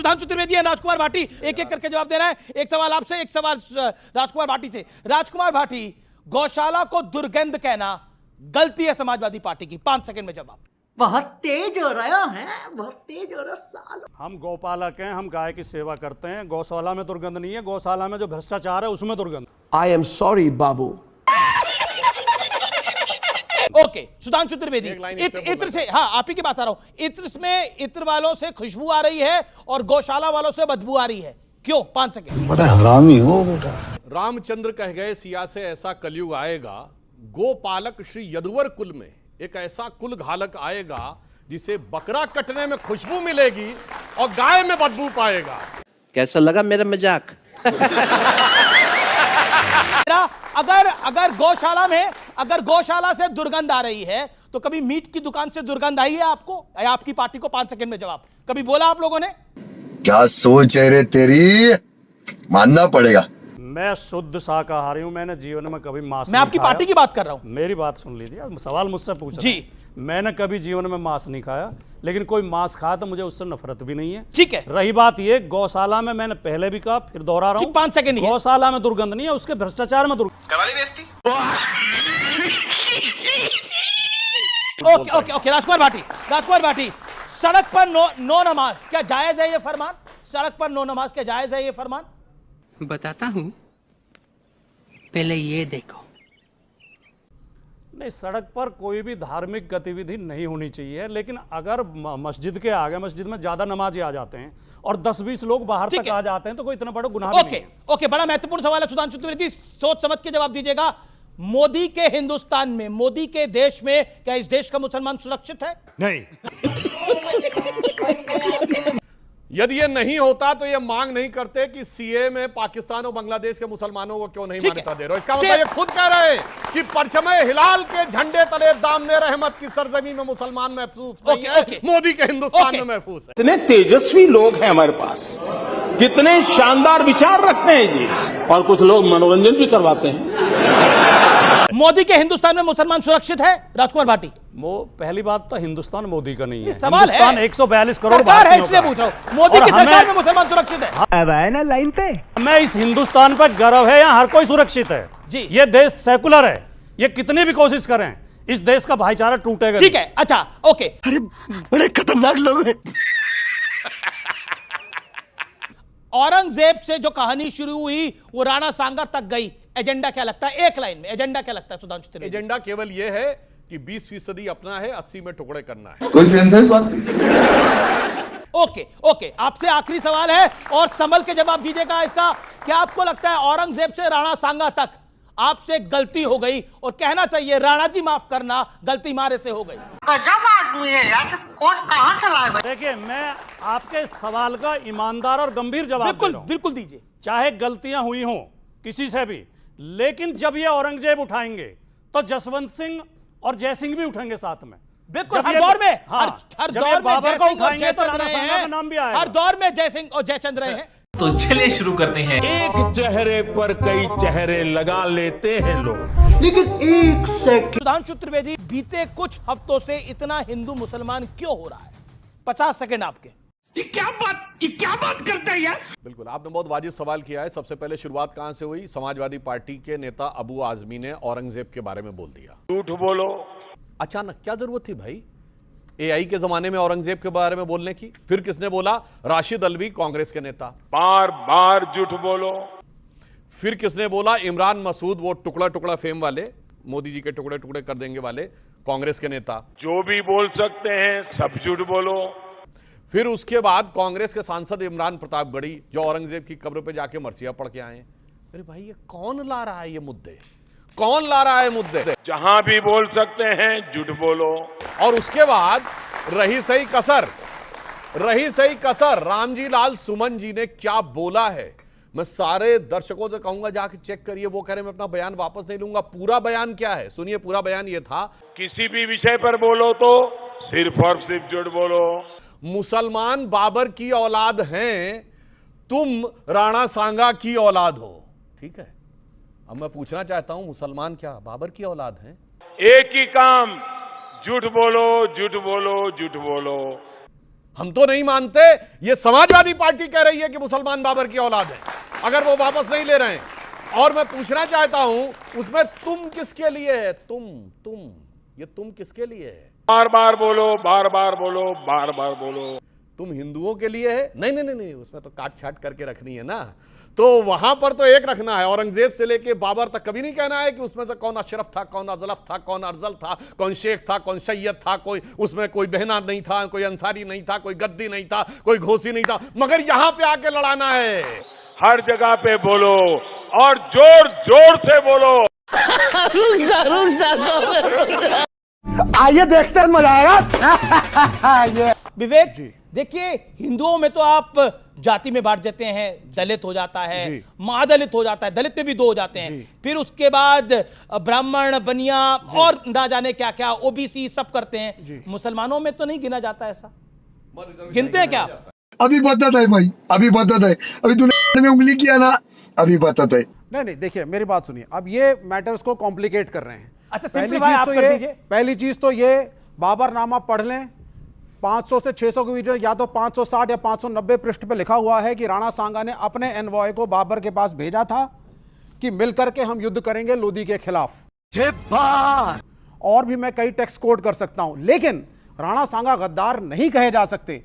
सुधांशु त्रिवेदी है, राजकुमार भाटी एक एक करके जवाब दे रहा है। एक सवाल आपसे, एक सवाल राजकुमार भाटी से। राजकुमार भाटी, गौशाला को दुर्गंध कहना गलती है समाजवादी पार्टी की, 5 सेकंड में जवाब। बहुत तेज हो रहा है, बहुत तेज हो रहा साल। हम गौपालक हैं, हम गाय की सेवा करते हैं। गौशाला में दुर्गंध नहीं है, गौशाला में जो भ्रष्टाचार है उसमें दुर्गंध। I am sorry Babu. Okay, Sudhanshu Trivedi, इत्र से, हाँ आप ही की बात आ रहा हूं, इत्र में इत्र वालों से खुशबू आ रही है और गौशाला वालों से बदबू आ रही है, क्यों? 5 सेकंड। बड़ा हरामी हो बेटा। रामचंद्र कह गए सिया से ऐसा कलयुग आएगा, गोपालक श्री यदुवर कुल में एक ऐसा कुल घालक आएगा जिसे बकरा कटने में खुशबू मिलेगी और गाय में बदबू पाएगा। कैसा लगा मेरा मजाक? अगर गौशाला से दुर्गंध आ रही है तो कभी मीट की दुकान से दुर्गंध आई है आपको या आपकी पार्टी को? 5 सेकंड में जवाब। कभी बोला आप लोगों ने? क्या सोच है रे तेरी, मानना पड़ेगा। मैं शुद्ध शाकाहारी हूं, मैंने जीवन में कभी मांस मैं आपकी पार्टी की बात कर रहा हूं। मेरी बात सुन लीजिए, सवाल मुझसे पूछ जी। मैंने कभी जीवन में मांस नहीं खाया, लेकिन कोई मांस खाया तो मुझे उससे नफरत भी नहीं है। ठीक है। रही बात ये, गौशाला में मैंने पहले भी कहा, फिर दोहरा रहा हूं, 5 सेकंड। गौशाला में दुर्गंध नहीं है, उसके भ्रष्टाचार में दुर्गंध। ओके, राजकुमार भाटी, सड़क पर नो नमाज क्या जायज है? ये फरमान, सड़क पर नो नमाज क्या जायज है? ये फरमान बताता हूं, पहले ये देखो। नहीं, सड़क पर कोई भी धार्मिक गतिविधि नहीं होनी चाहिए, लेकिन अगर मस्जिद के आगे, मस्जिद में ज्यादा नमाजी आ जाते हैं और 10-20 लोग बाहर तक आ जाते हैं तो कोई इतना बड़ा गुनाह नहीं है। ओके, बड़ा महत्वपूर्ण सवाल है सुधांशु त्रिवेदी, सोच समझ के जवाब दीजिएगा। मोदी के हिंदुस्तान में, मोदी के देश में क्या इस देश का मुसलमान सुरक्षित है? नहीं। यदि ये नहीं होता तो ये मांग नहीं करते कि सीए में पाकिस्तान और बांग्लादेश के मुसलमानों को क्यों नहीं मान्यता दे रहे हो। इसका मतलब ये खुद कह रहे हैं कि परचमे हिलाल के झंडे तले दामने रहमत की सरजमी में मुसलमान महफूज नहीं है, मोदी के हिंदुस्तान में महफूज है। कितने तेजस्वी लोग हैं हमारे पास, कितने शानदार विचार रखते हैं जी, और कुछ लोग मनोरंजन भी करवाते हैं। मोदी के हिंदुस्तान में मुसलमान सुरक्षित है? राजकुमार भाटी, पहली बात तो हिंदुस्तान मोदी का नहीं है, सवाल है, 142 करोड़ सरकार है, इसलिए पूछ रहा हूं, मोदी की सरकार में मुसलमान सुरक्षित है? अब आए ना लाइन पे। मैं इस हिंदुस्तान पर गर्व है, यहाँ हर कोई सुरक्षित है जी। ये देश सेकुलर है, ये कितनी भी कोशिश करें इस देश का भाईचारा टूटेगा। ठीक है, अच्छा, ओके। अरे बड़े खतरनाक लोग हैं। औरंगजेब से जो कहानी शुरू हुई वो राणा सांगा तक गई, एजेंडा क्या लगता है? एक लाइन में एजेंडा क्या लगता है सुधांशु त्रिवेदी? एजेंडा केवल यह है कि 20% अपना है, 80 में टुकड़े करना है। कोई सेंस है इस बात की? ओके, आपसे आखिरी सवाल है और संभल के जवाब दीजिएगा इसका। क्या आपको लगता है औरंगजेब से राणा सांगा तक आपसे गलती हो गई और कहना चाहिए राणा जी माफ करना, गलती मारे से हो गई? गजब आदमी है यार, कौन कहां चला है? देखिए, मैं आपके सवाल का ईमानदार और गंभीर जवाब दे रहा हूं। बिल्कुल दीजिए। चाहे गलतियां हुई हों किसी से भी, लेकिन जब ये औरंगजेब उठाएंगे तो जसवंत सिंह और जयसिंह भी उठेंगे साथ में। बिल्कुल, हर दौर में, हर दौर में बाबर को जयसिंह और उठाएंगे तो जयचंद राणा रहे सांगा का हैं, नाम भी आएगा। हर दौर में जयसिंह और जयचंद रहे हैं। तो चलिए शुरू करते हैं। एक चेहरे पर कई चेहरे लगा लेते हैं लोग। लेकिन एक सेकंड, सुधांशु त्रिवेदी, बीते कुछ हफ्तों से इतना हिंदू मुसलमान क्यों हो रहा है? 50 सेकंड आपके। ये क्या बात करता है यार? बिल्कुल, आपने बहुत वाजिब सवाल किया है। सबसे पहले शुरुआत कहां से हुई? समाजवादी पार्टी के नेता अबू आजमी ने औरंगजेब के बारे में बोल दिया। झूठ बोलो। अचानक क्या जरूरत थी भाई एआई के जमाने में औरंगजेब के बारे में बोलने की? फिर किसने बोला? राशिद अलवी, कांग्रेस के नेता। बार बार झूठ बोलो। फिर किसने बोला? इमरान मसूद, वो टुकड़ा टुकड़ा फेम वाले, मोदी जी के टुकड़े टुकड़े कर देंगे वाले, कांग्रेस के नेता। जो भी बोल सकते हैं सब झूठ बोलो। फिर उसके बाद कांग्रेस के सांसद इमरान प्रतापगढ़ी, जो औरंगजेब की कब्र पे जाके मरसिया पढ़ के आए। अरे भाई, ये कौन ला रहा है ये मुद्दे? कौन ला रहा है मुद्दे? जहां भी बोल सकते हैं झूठ बोलो। और उसके बाद रही सही कसर रामजी लाल सुमन जी ने क्या बोला है। मैं सारे दर्शकों से कहूंगा जाके चेक करिए, वो कह रहे मैं अपना बयान वापस नहीं लूंगा। पूरा बयान क्या है सुनिए। पूरा बयान ये था, किसी भी विषय पर बोलो तो सिर्फ और सिर्फ झूठ बोलो। मुसलमान बाबर की औलाद हैं, तुम राणा सांगा की औलाद हो। ठीक है, अब मैं पूछना चाहता हूं, मुसलमान क्या बाबर की औलाद हैं? एक ही काम, झूठ बोलो झूठ बोलो झूठ बोलो। हम तो नहीं मानते। ये समाजवादी पार्टी कह रही है कि मुसलमान बाबर की औलाद है, अगर वो वापस नहीं ले रहे हैं। और मैं पूछना चाहता हूं उसमें तुम किसके लिए है? ये तुम किसके लिए है? बार बार बोलो, बार बार बोलो, बार बार बोलो। तुम हिंदुओं के लिए है? नहीं, उसमें तो काट छाट करके रखनी है ना, तो वहां पर तो एक रखना है। औरंगजेब से लेके बाबर तक कभी नहीं कहना है कि उसमें से कौन अशरफ था, कौन अजलफ था, कौन अरजल था, कौन शेख था, कौन सैयद था, कोई उसमें कोई बहना नहीं था, कोई अंसारी नहीं था, कोई गद्दी नहीं था, कोई घोसी नहीं था, मगर यहां पे आके लड़ाना है। हर जगह पे बोलो और जोर जोर से बोलो। आइए देखते हैं, मजा आएगा। विवेक जी, देखिए हिंदुओं में तो आप जाति में बांट देते हैं, दलित हो जाता है, महादलित हो जाता है, दलित में भी 2 हो जाते हैं, फिर उसके बाद ब्राह्मण, बनिया और ना जाने क्या क्या, ओबीसी सब करते हैं। मुसलमानों में तो नहीं गिना जाता ऐसा, गिनते हैं क्या? अभी बताता है भाई, अभी बताता है। अभी तूने में उंगली किया ना, अभी बताता है। नहीं, देखिए मेरी बात सुनिए, अब ये मैटर्स को कॉम्प्लिकेट कर रहे हैं। अच्छा, सिंपलीफाई आप कर दीजिए। पहली चीज तो ये बाबरनामा पढ़ लें, 500 से 600 के वीडियो, या तो 560 या 590 पृष्ठ पे लिखा हुआ है कि राणा सांगा ने अपने एनवॉय को बाबर के पास भेजा था कि मिलकर के हम युद्ध करेंगे लोदी के खिलाफ। और भी मैं कई टेक्स्ट कोट कर सकता हूं, लेकिन राणा सांगा गद्दार नहीं कहे जा सकते।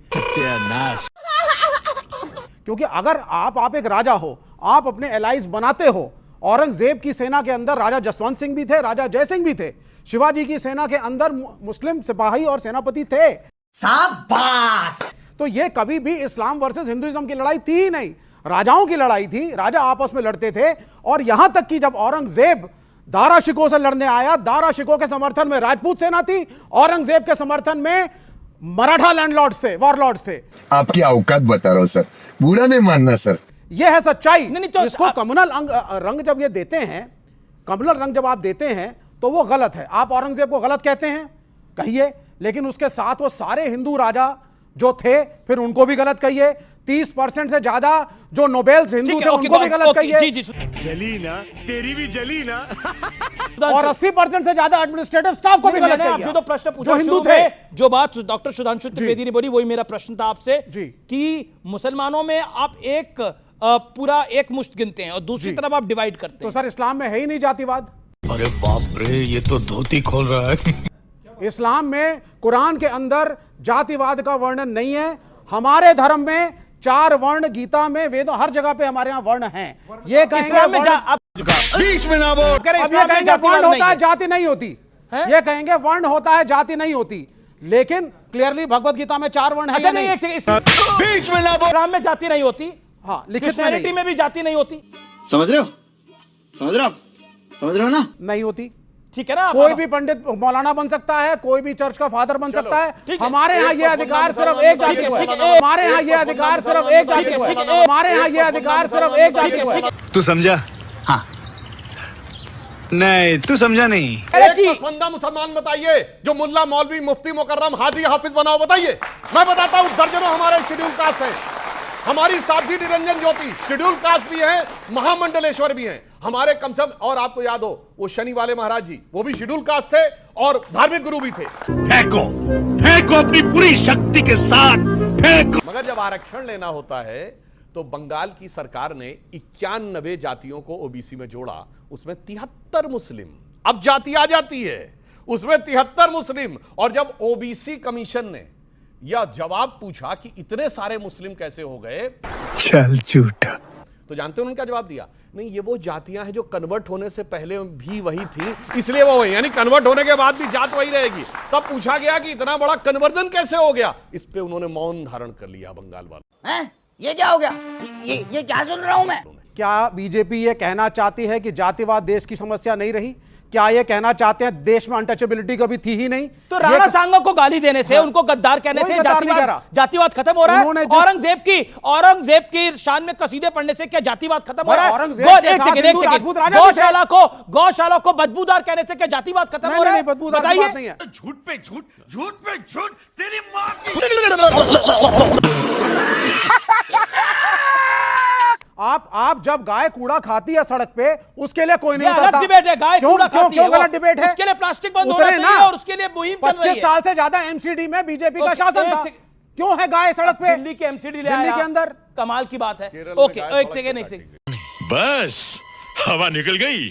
क्योंकि अगर आप एक राजा हो, आप अपने एलाइज बनाते हो। औरंगजेब की सेना के अंदर राजा जसवंत सिंह भी थे, राजा जय सिंह भी थे। शिवाजी की सेना के अंदर मुस्लिम सिपाही और सेनापति थे। शाबाश। तो ये कभी भी इस्लाम वर्सेस हिंदुइज्म की लड़ाई थी ही नहीं, राजाओं की लड़ाई थी। राजा आपस में लड़ते थे। और यहां तक कि जब औरंगजेब दारा शिकोह से लड़ने आया, दारा शिकोह के समर्थन में राजपूत सेना थी, औरंगजेब के समर्थन में मराठा लैंडलॉर्ड्स थे, वॉरलॉर्ड्स थे। आपकी औकात बता रहा हूं सर, बुरा नहीं मानना सर। यह है सच्चाई। नहीं, तो इसको कम्युनल रंग जब ये देते हैं, कम्युनल रंग जब आप देते हैं तो वो गलत है। आप औरंगजेब को गलत कहते हैं, कहिए, लेकिन उसके साथ वो सारे हिंदू राजा जो थे फिर उनको भी गलत कहिए। 30% से ज्यादा जो नोबेल्स हिंदू थे उनको भी गलत कहिए। जली ना, तेरी भी जली ना। और 80% से ज्यादा एडमिनिस्ट्रेटिव स्टाफ को भी गलत कहिए। जो तो प्रश्न पूछा जो हिंदू थे, जो बात डॉक्टर सुधांशु त्रिवेदी ने बोली, वही मेरा प्रश्न था आपसे कि मुसलमानों में आप एक पूरा एक मुश्त गिनते हैं और दूसरी तरफ आप डिवाइड करते हैं। तो सर इस्लाम में है ही नहीं जातिवाद। अरे बाप रे, ये तो धोती खोल रहा है। इस्लाम में कुरान के अंदर जातिवाद का वर्णन नहीं है। हमारे धर्म में 4 वर्ण, गीता में, वेदों, हर जगह पे हमारे यहाँ वर्ण हैं। ये कहेंगे बीच में ना बोल। वर्ण होता है, जाति नहीं होती। ये कहेंगे वर्ण होता है, जाति नहीं होती। लेकिन क्लियरली भगवत गीता में 4 वर्ण है। बीच में ना बोल। इस्लाम में जाति नहीं होती, हाँ, लिखित क्रिश्चियनिटी में भी जाति नहीं होती। समझ रहे हो? समझ रहे हो ना? नहीं होती। ठीक है ना? कोई भी पंडित मौलाना बन सकता है, कोई भी चर्च का फादर बन सकता है। हमारे यहाँ ये अधिकार सिर्फ एक जाति को है। हमारे यहाँ ये अधिकार सिर्फ एक जाति को है। हमारे यहाँ ये अधिकार सिर्फ एक जाति को है। तू समझा? हाँ। नहीं, तू समझा नहीं। एक पसंदा मुसलमान बताइए जो मुल्ला, मौलवी, मुफ्ती, मुकर्रम, हाजी, हाफिज बनाओ, बताइए। मैं बताता हूं, दर्जनों हमारे शेड्यूल कास्ट हैं। हमारी साध्वी निरंजन ज्योति शेड्यूल कास्ट भी हैं, महामंडलेश्वर भी हैं हमारे। कम से कम, और आपको याद हो वो शनि वाले महाराज जी, वो भी शेड्यूल कास्ट थे और धार्मिक गुरु भी थे। फेंको अपनी पूरी शक्ति के साथ फेंको। मगर जब आरक्षण लेना होता है तो बंगाल की सरकार ने 91 जातियों को ओबीसी में जोड़ा, उसमें 73 मुस्लिम। अब जाति आ जाती है, उसमें 73 मुस्लिम। और जब ओबीसी कमीशन ने यह जवाब पूछा कि इतने सारे मुस्लिम कैसे हो गए, चल झूठा, तो जानते हैं उन्होंने क्या जवाब दिया? नहीं, ये वो जातियां हैं जो कन्वर्ट होने से पहले भी वही थी, इसलिए वो वही, यानी कन्वर्ट होने के बाद भी जात वही रहेगी। तब पूछा गया कि इतना बड़ा कन्वर्जन कैसे हो गया, इस पे उन्होंने मौन धारण कर लिया बंगाल वाले। हैं? ये क्या हो गया? ये क्या सुन रहा हूं मैं? क्या बीजेपी ये कहना चाहती है कि जातिवाद देश की समस्या नहीं रही? क्या ये कहना चाहते हैं देश में अनटचेबिलिटी कभी थी ही नहीं? तो राणा सांगा को गाली देने से, उनको गद्दार कहने से जातिवाद खत्म हो रहा है? औरंगजेब की शान में कसीदे पढ़ने से क्या जातिवाद खत्म हो रहा है? गौशाला को बदबूदार कहने से क्या जातिवाद खत्म हो रहा है? बताइए। झूठ पे झूठ, झूठ पे झूठ, तेरी मां की। आप जब गाय कूड़ा खाती है सड़क पे, उसके लिए कोई नहीं गलत डिबेट है। गाय कूड़ा खाती है, क्यों गलत डिबेट है? उसके लिए प्लास्टिक बंद होना चाहिए और उसके लिए मुहिम चल रही है। 25 साल से ज्यादा एमसीडी में बीजेपी का शासन था। क्यों है गाय सड़क पे? दिल्ली के एमसीडी ले दिल्ली आया के अंदर कमाल की बात है। केरल में ओके गाय एक सड़क सेकेंड पे एक सेकेंड बस हवा निकल गई।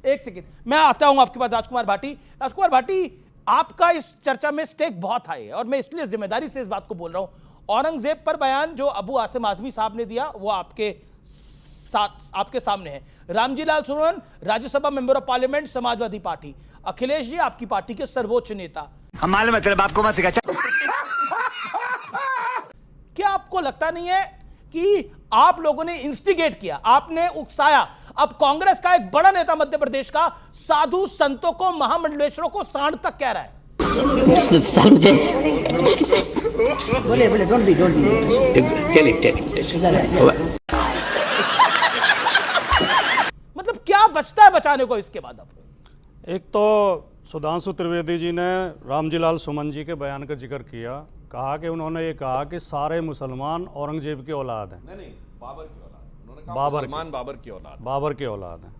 एक सेकेंड, मैं आता हूं आपके पास राजकुमार भाटी। राजकुमार भाटी, आपका इस चर्चा में स्टेक बहुत हाई है और मैं इसलिए जिम्मेदारी से इस बात को बोल रहा हूं। औरंगजेब पर बयान जो अबू आसिम आजमी साहब ने दिया वो आपके सामने है। Ramji Lal Suman, Rajya Sabha member of parliament, Samajwadi party. Akhilesh ji आपकी पार्टी के सर्वोच्च नेता। हमारे मतलब आपको मत सिखा। क्या आपको लगता नहीं है कि आप लोगों ने इंस्टिगेट किया, आपने उकसाया? अब कांग्रेस का एक बड़ा नेता मध्य प्रदेश का साधु संतों को, महामंडलेश्वरों को सांड तक कह रहा है। बोले बोले डोंट बी मतलब क्या बचता है बचाने को इसके बाद? अब एक तो सुधांशु त्रिवेदी जी ने रामजी लाल सुमन जी के बयान का जिक्र किया, कहा कि उन्होंने ये कहा कि सारे मुसलमान औरंगजेब की औलाद हैं। नहीं, बाबर की औलाद। उन्होंने कहा बाबर मुसलमान बाबर की औलाद। बाबर की औलाद हैं।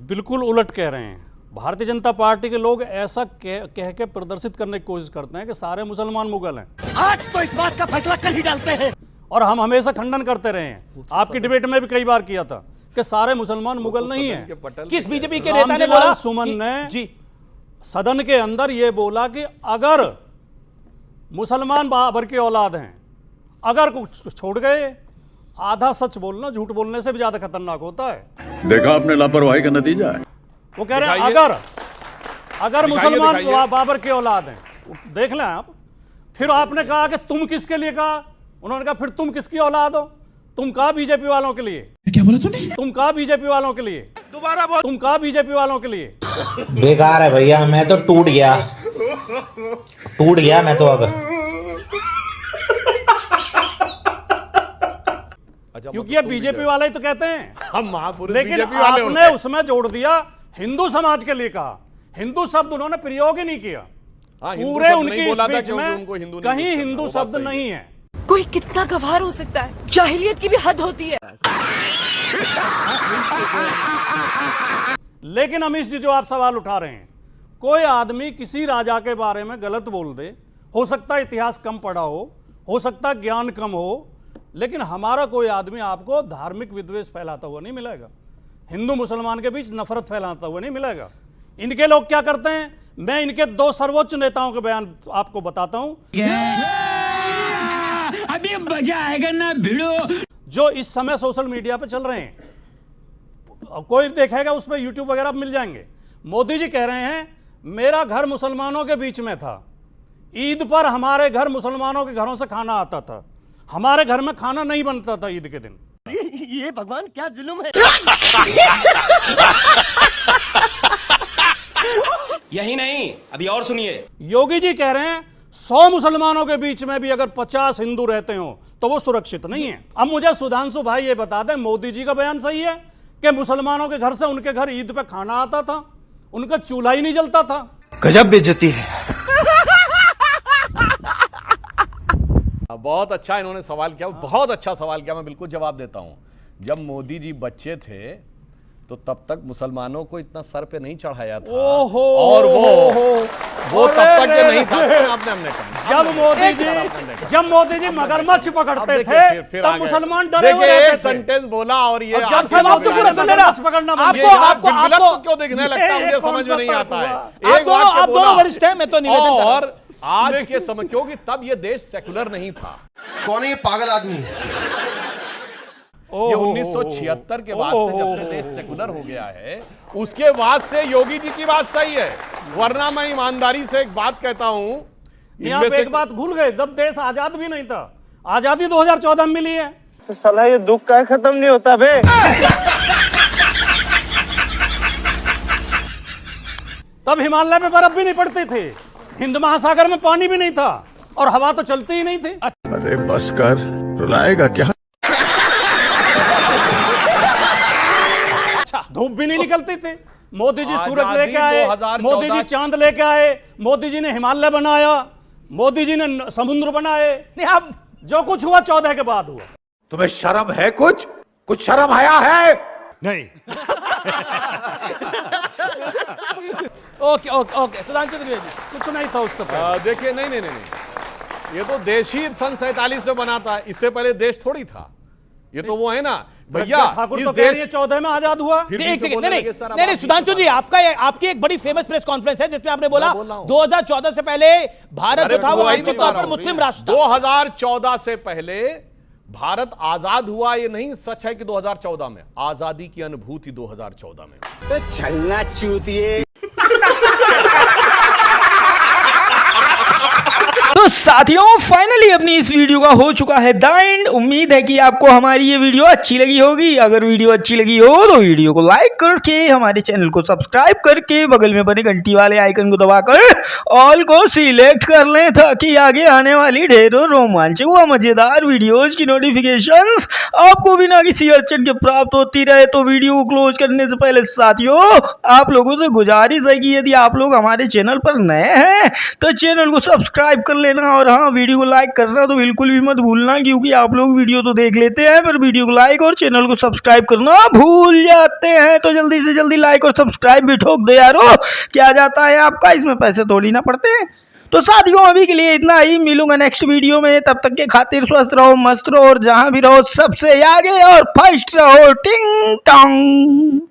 बिल्कुल उलट कह रहे हैं। भारतीय जनता पार्टी के लोग ऐसा कह के प्रदर्शित करने की कोशिश करते हैं कि सारे मुसलमान मुगल हैं। आज तो इस बात का फैसला कर ही डालते हैं। और हम हमेशा खंडन करते रहे हैं, आपकी डिबेट में भी कई बार किया था कि सारे मुसलमान मुगल नहीं हैं। किस बीजेपी के नेता ने बोला? रामजी लाल सुमन ने जी सदन के अंदर यह बोला कि अगर मुसलमान बाबर की औलाद हैं, अगर कुछ छोड़ गए, आधा सच बोलना झूठ बोलने से भी ज्यादा खतरनाक होता है। देखा आपने लापरवाही का नतीजा है। वो कह रहे हैं अगर दिखाइए, मुसलमान दिखाइए। बाबर की औलाद हैं, देख लें आप। फिर आपने कहा कि तुम किसके लिए कहा? उन्होंने कहा फिर तुम किसकी औलाद हो? तुम कहा बीजेपी वालों के लिए। क्या बोला तूने? तुम कहा बीजेपी वालों के लिए। दोबारा बोल। तुम कहा बीजेपी वालों के लिए। बेकार है भैया, मैं तो टूट गया मैं तो अब। क्योंकि ये बीजेपी वाले ही तो कहते हैं। हम महापुरुष लेकिन बीजेपी वाले आपने उसमें जोड़ दिया हिंदू समाज के लिए कहा। हिंदू शब्द उन्होंने प्रयोग ही नहीं किया। हाँ, हिंदू पूरे शब्द उनकी नहीं बोला था स्पीच क्योंकि में उनको हिंदू नहीं कहीं यूज करना, हिंदू वो बात शब्द सही नहीं है। कोई कितना गवार हो सकता है? जाहिलियत की भी हद होती है। लेकिन अमीश जी, जो आप सवाल उठा रहे हैं, कोई आदमी किसी राजा के बारे में गलत बोल दे, हो सकता है इतिहास कम पढ़ा हो सकता है ज्ञान कम हो, लेकिन हमारा कोई आदमी आपको धार्मिक विद्वेष फैलाता हुआ नहीं मिलेगा, हिंदू मुसलमान के बीच नफरत फैलाता हुआ नहीं मिलेगा। इनके लोग क्या करते हैं, मैं इनके दो सर्वोच्च नेताओं के बयान आपको बताता हूं। अभी मजा आएगा ना भिड़ो, जो इस समय सोशल मीडिया पे चल रहे हैं, कोई देखेगा उस पर यूट्यूब वगैरह मिल जाएंगे। मोदी जी कह रहे हैं मेरा घर मुसलमानों के बीच में था, ईद पर हमारे घर मुसलमानों के घरों से खाना आता था, हमारे घर में खाना नहीं बनता था ईद के दिन। ये भगवान क्या जुल्म है। यही नहीं, अभी और सुनिए। योगी जी कह रहे हैं 100 मुसलमानों के बीच में भी अगर 50 हिंदू रहते हो तो वो सुरक्षित नहीं है। अब मुझे सुधांशु भाई ये बता दें, मोदी जी का बयान सही है कि मुसलमानों के घर से उनके घर ईद पे खाना आता था, उनका चूल्हा ही नहीं जलता था? गजब बेइज्जती है। बहुत अच्छा इन्होंने सवाल किया, बहुत अच्छा सवाल किया, मैं बिल्कुल जवाब देता हूं। जब मोदी जी बच्चे थे तो तब तक मुसलमानों को इतना सर पे नहीं चढ़ाया था, और वो तब तक के नहीं था। जब मोदी जी मगरमच्छ पकड़ते थे तब मुसलमान डरे हुए रहते थे। एक सेंटेंस बोला और ये आपको क्यों देखने लगता है, मुझे समझ में नहीं आता है। आप दोनों वरिष्ठ हैं, मैं तो निवेदन कर रहा हूं। और आज के समय, क्योंकि तब ये देश सेकुलर नहीं था। कौन है ये पागल आदमी? ये 1976 के बाद से जब से देश सेकुलर हो गया है, उसके बाद से योगी जी की बात सही है, वरना मैं ईमानदारी से एक बात कहता हूं। यहाँ पे एक बात भूल गए, जब देश आजाद भी नहीं था, आजादी 2014 में मिली है। तो साला ये दुख का खत्म नहीं होता बे। तब हिमालय पे बर्फ भी नहीं पड़ती थी, हिंद महासागर में पानी भी नहीं था, और हवा तो चलती ही नहीं थी। अरे बस कर, रुलाएगा क्या? धूप भी नहीं निकलती थी। मोदी जी सूरज आजादी लेके आए, 2014 मोदी जी चांद लेके आए, मोदी जी ने हिमालय बनाया, मोदी जी ने समुद्र बनाए। अब जो कुछ हुआ 14 के बाद हुआ। तुम्हें शर्म है? कुछ शर्म आया है? नहीं। Okay okay okay Sudhanshu Trivedi कुछ नहीं था उससे पहले। देखिए नहीं, ये तो देश ही सन 47 में बना था, इससे पहले देश थोड़ी था। ये तो वो है ना भैया, ठाकुर इस तो कह रही है 14 में आजाद हुआ। फिर भी एक तो सेकंड, बोलने नहीं लगे, सर, अब नहीं आप सुधांशु जी, आपकी एक बड़ी फेमस प्रेस कॉन्फ्रेंस है जिसमें आपने बोला मैं बोल रहा हूं। 2014 से पहले भारत जो था वो वही आंशिक बता तौर रहा पर हूं मुस्लिम भैया। राष्ट्र था। 2014 से पहले भारत आजाद हुआ, ये नहीं सच है कि 2014 में। आजादी की अनुभूति 2014 में। छलना चूतिए। तो साथियों फाइनली अपनी इस वीडियो का हो चुका है द एंड। उम्मीद है कि आपको हमारी ये वीडियो अच्छी लगी होगी। अगर वीडियो अच्छी लगी हो तो वीडियो को लाइक करके, हमारे चैनल को सब्सक्राइब करके, बगल में बने घंटी वाले आइकन को दबाकर ऑल को सिलेक्ट कर लें, ताकि आगे आने वाली ढेरों रोमांचक व मजेदार वीडियोज की नोटिफिकेशंस आपको बिना किसी अड़चन के प्राप्त होती रहे। तो वीडियो को क्लोज करने से पहले साथियों आप लोगों से गुजारिश है कि यदि आप लोग हमारे चैनल पर नए हैं तो चैनल को सब्सक्राइब कर लेना, और हाँ वीडियो को लाइक करना तो बिल्कुल भी मत भूलना, क्योंकि आप लोग वीडियो तो देख लेते हैं पर वीडियो को लाइक और चैनल को सब्सक्राइब करना भूल जाते हैं। तो जल्दी से जल्दी लाइक और सब्सक्राइब भी ठोक दो यारो, क्या जाता है आपका, इसमें पैसे थोड़ी ना पड़ते हैं। तो साथियों अभी के लिए इतना ही, मिलूंगा नेक्स्ट वीडियो में, तब तक के खातिर स्वस्थ रहो, मस्त रहो और जहां भी रहो सबसे आगे और फर्स्ट रहो। टिंग टोंग।